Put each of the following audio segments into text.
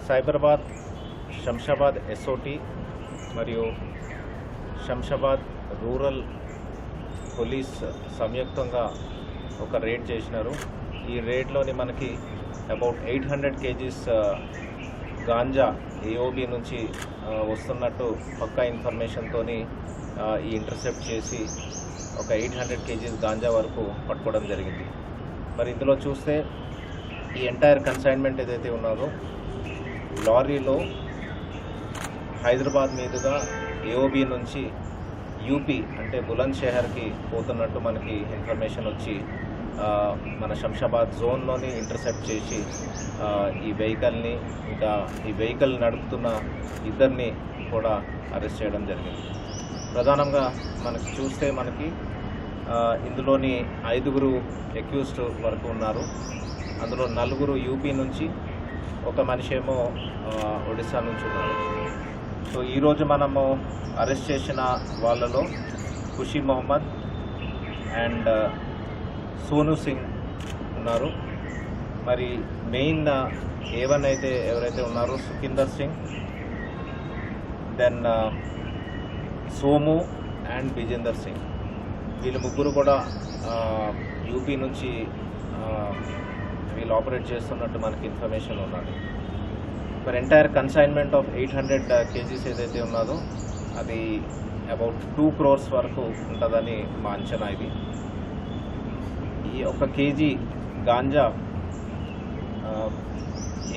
Cyberabad Shamshabad SOT మరియు Shamshabad rural police సంయుక్తంగా ఒక రేడ్ చేసినారు. ఈ రేడ్లోని మనకి అబౌట్ 800 kgs గాంజా ఏఓబి నుంచి వస్తున్నట్టు పక్కా ఇన్ఫర్మేషన్తో ఈ ఇంటర్సెప్ట్ చేసి ఒక 800 kgs గాంజా వరకు పట్టుకోవడం జరిగింది. మరి ఇందులో చూస్తే ఈ ఎంటైర్ కన్సైన్మెంట్ ఏదైతే ఉన్నదో లారీలో హైదరాబాద్ మీదుగా ఏఓబి నుంచి యూపీ అంటే బులంద్ షహర్కి పోతున్నట్టు మనకి ఇన్ఫర్మేషన్ వచ్చి మన శంషాబాద్ జోన్లోని ఇంటర్సెప్ట్ చేసి ఈ వెహికల్ని ఇంకా ఈ వెహికల్ నడుపుతున్న ఇద్దరిని కూడా అరెస్ట్ చేయడం జరిగింది. ప్రధానంగా మనకి చూస్తే మనకి ఇందులోని 5 అక్యూజ్డ్ వరకు ఉన్నారు. అందులో 4 యూపీ నుంచి, ఒక మనిషి ఏమో ఒడిశా నుంచి ఉన్నారు. సో ఈరోజు మనము అరెస్ట్ చేసిన వాళ్ళలో ఖుషీ మొహమ్మద్ అండ్ సోను సింగ్ ఉన్నారు. మరి మెయిన్ A1 అయితే ఎవరైతే ఉన్నారో సుఖిందర్ సింగ్, దెన్ సోము అండ్ విజేందర్ సింగ్, వీళ్ళు ముగ్గురు కూడా యూపీ నుంచి వీళ్ళు ఆపరేట్ చేస్తున్నట్టు మనకి ఇన్ఫర్మేషన్ ఉన్నది. మరి ఎంటైర్ కన్సైన్మెంట్ ఆఫ్ 800 kgs ఏదైతే ఉన్నదో అది అబౌట్ 2 crores వరకు ఉంటుందని మా అంచనా. ఇది ఈ 1 kg గాంజా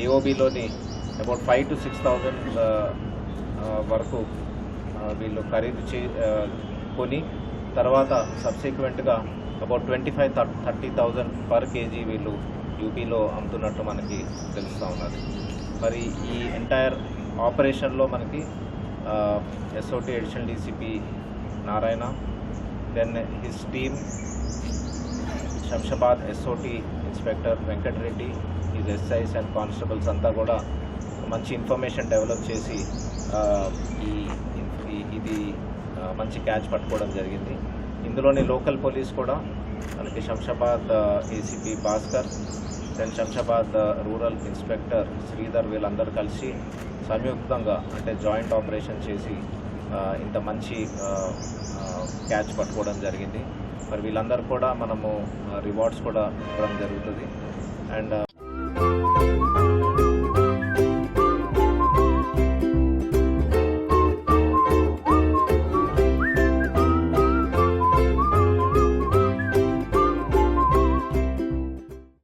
ఏఓబిలోని అబౌట్ 5,000 to 6,000 వరకు వీళ్ళు ఖరీదు కొని తర్వాత సబ్సిక్వెంట్గా అబౌట్ 25,000-30,000 per kg వీళ్ళు యూపీలో అమ్ముతున్నట్టు మనకి తెలుస్తూ ఉన్నది. మరి ఈ ఎంటైర్ ఆపరేషన్లో మనకి SOT additional DCP Narayana, then his team, Shamshabad SOT inspector Venkatareddy, his SIs and constables అంతా కూడా మంచి ఇన్ఫర్మేషన్ డెవలప్ చేసి ఇది మంచి క్యాచ్ పట్టుకోవడం జరిగింది. ఇందులోని లోకల్ పోలీస్ కూడా మనకి Shamshabad ACP Bhaskar, then Shamshabad rural inspector Sridhar, వీళ్ళందరూ కలిసి సంయుక్తంగా అంటే జాయింట్ ఆపరేషన్ చేసి ఇంత మంచి క్యాచ్ పట్టుకోవడం జరిగింది. మరి వీళ్ళందరూ కూడా మనము రివార్డ్స్ కూడా ఇవ్వడం జరుగుతుంది. అండ్